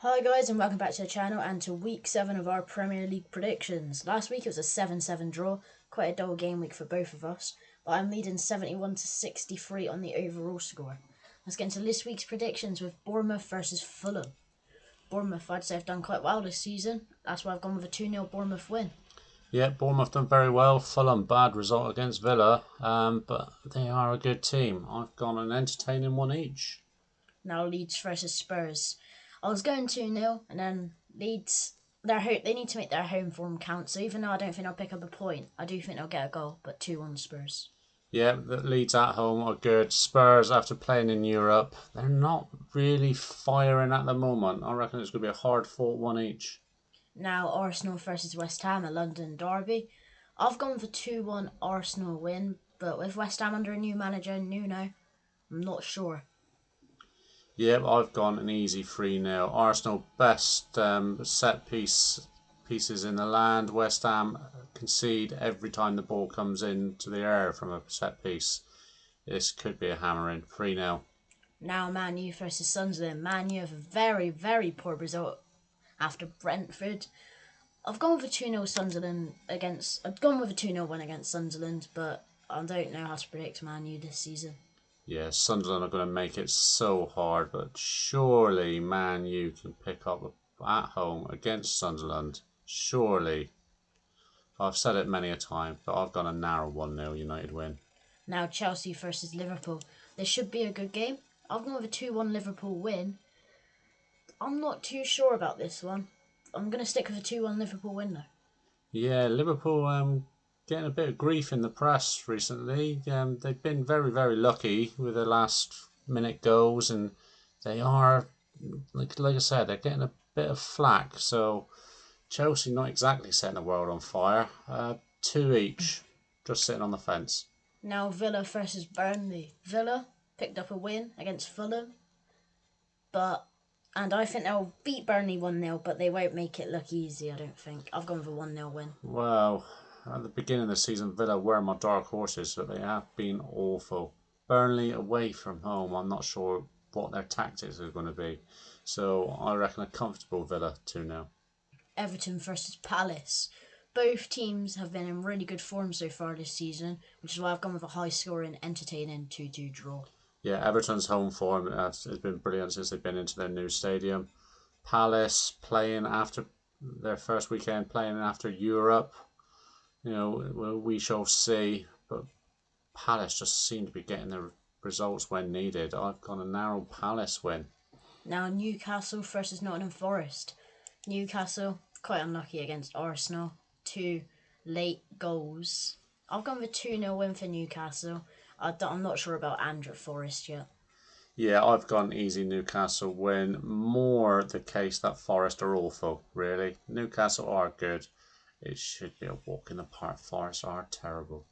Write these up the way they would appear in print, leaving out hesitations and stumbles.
Hi guys and welcome back to the channel and to week 7 of our Premier League predictions. Last week it was a 7-7 draw, quite a dull game week for both of us, but I'm leading 71 to 63 on the overall score. Let's get into this week's predictions with Bournemouth versus Fulham. Bournemouth, I'd say, have done quite well this season, that's why I've gone with a 2-0 Bournemouth win. Yeah, Bournemouth done very well. Fulham, bad result against Villa, but they are a good team. I've gone an entertaining one each. Now Leeds versus Spurs. I was going 2-0 and then Leeds, they need to make their home form count, so even though I don't think I'll pick up a point, I do think they'll get a goal, but 2-1 Spurs. Yeah, the Leeds at home are good. Spurs, after playing in Europe, they're not really firing at the moment. I reckon it's going to be a hard-fought one each. Now Arsenal versus West Ham, a London derby. I've gone for 2-1 Arsenal win, but with West Ham under a new manager, Nuno, I'm not sure. Yep, I've gone an easy 3-0. Arsenal best pieces in the land. West Ham concede every time the ball comes into the air from a set piece. This could be a hammering 3-0. Now Man U versus Sunderland. Man U have a very, very poor result after Brentford. I've gone with a 2-0 Sunderland against. I've gone with a 2-0 win against Sunderland, but I don't know how to predict Man U this season. Yeah, Sunderland are going to make it so hard, but surely Man U can pick up at home against Sunderland. Surely. I've said it many a time, but I've got a narrow 1-0 United win. Now Chelsea versus Liverpool. This should be a good game. I've gone with a 2-1 Liverpool win. I'm not too sure about this one. I'm going to stick with a 2-1 Liverpool win though. Yeah, Liverpool getting a bit of grief in the press recently. They've been very, very lucky with their last minute goals, and they are, like I said, they're getting a bit of flack. So Chelsea not exactly setting the world on fire. 2 each, just sitting on the fence. Now Villa versus Burnley. Villa picked up a win against Fulham, and I think they'll beat Burnley 1-0, but they won't make it look easy, I don't think. I've gone with a 1-0 win. Well, at the beginning of the season, Villa were my dark horses, but they have been awful. Burnley away from home, I'm not sure what their tactics are going to be. So I reckon a comfortable Villa 2-0. Everton versus Palace. Both teams have been in really good form so far this season, which is why I've gone with a high-scoring, entertaining 2-2 draw. Yeah, Everton's home form has been brilliant since they've been into their new stadium. Palace playing after their first weekend, playing after Europe. We shall see. But Palace just seem to be getting the results when needed. I've got a narrow Palace win. Now Newcastle versus Nottingham Forest. Newcastle quite unlucky against Arsenal. 2 late goals. I've gone with a 2-0 win for Newcastle. I'm not sure about Andrew Forest yet. Yeah, I've gone easy Newcastle win. More the case that Forest are awful, really. Newcastle are good. It should be a walk in the park. Forest are terrible.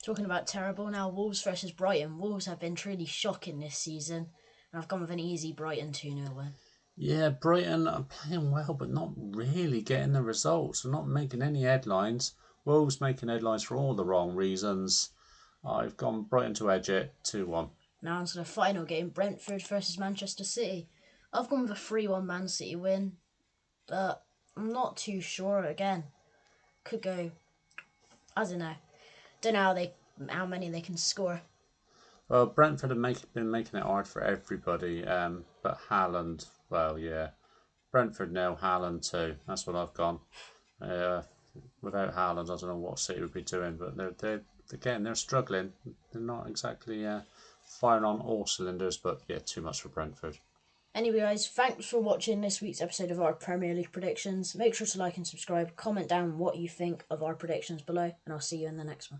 Talking about terrible, now Wolves versus Brighton. Wolves have been truly shocking this season, and I've gone with an easy Brighton 2-0 win. Yeah, Brighton are playing well, but not really getting the results. They're not making any headlines. Wolves making headlines for all the wrong reasons. I've gone Brighton to edge it 2-1. Now on to the final game, Brentford versus Manchester City. I've gone with a 3-1 Man City win, but I'm not too sure again. Could go, I don't know. Don't know how many they can score. Well, Brentford have been making it hard for everybody, but Haaland, well, yeah. Brentford no, Haaland too. That's what I've gone. Without Haaland, I don't know what City would be doing, but they're struggling. They're not exactly firing on all cylinders, but yeah, too much for Brentford. Anyway guys, thanks for watching this week's episode of our Premier League predictions. Make sure to like and subscribe, comment down what you think of our predictions below, and I'll see you in the next one.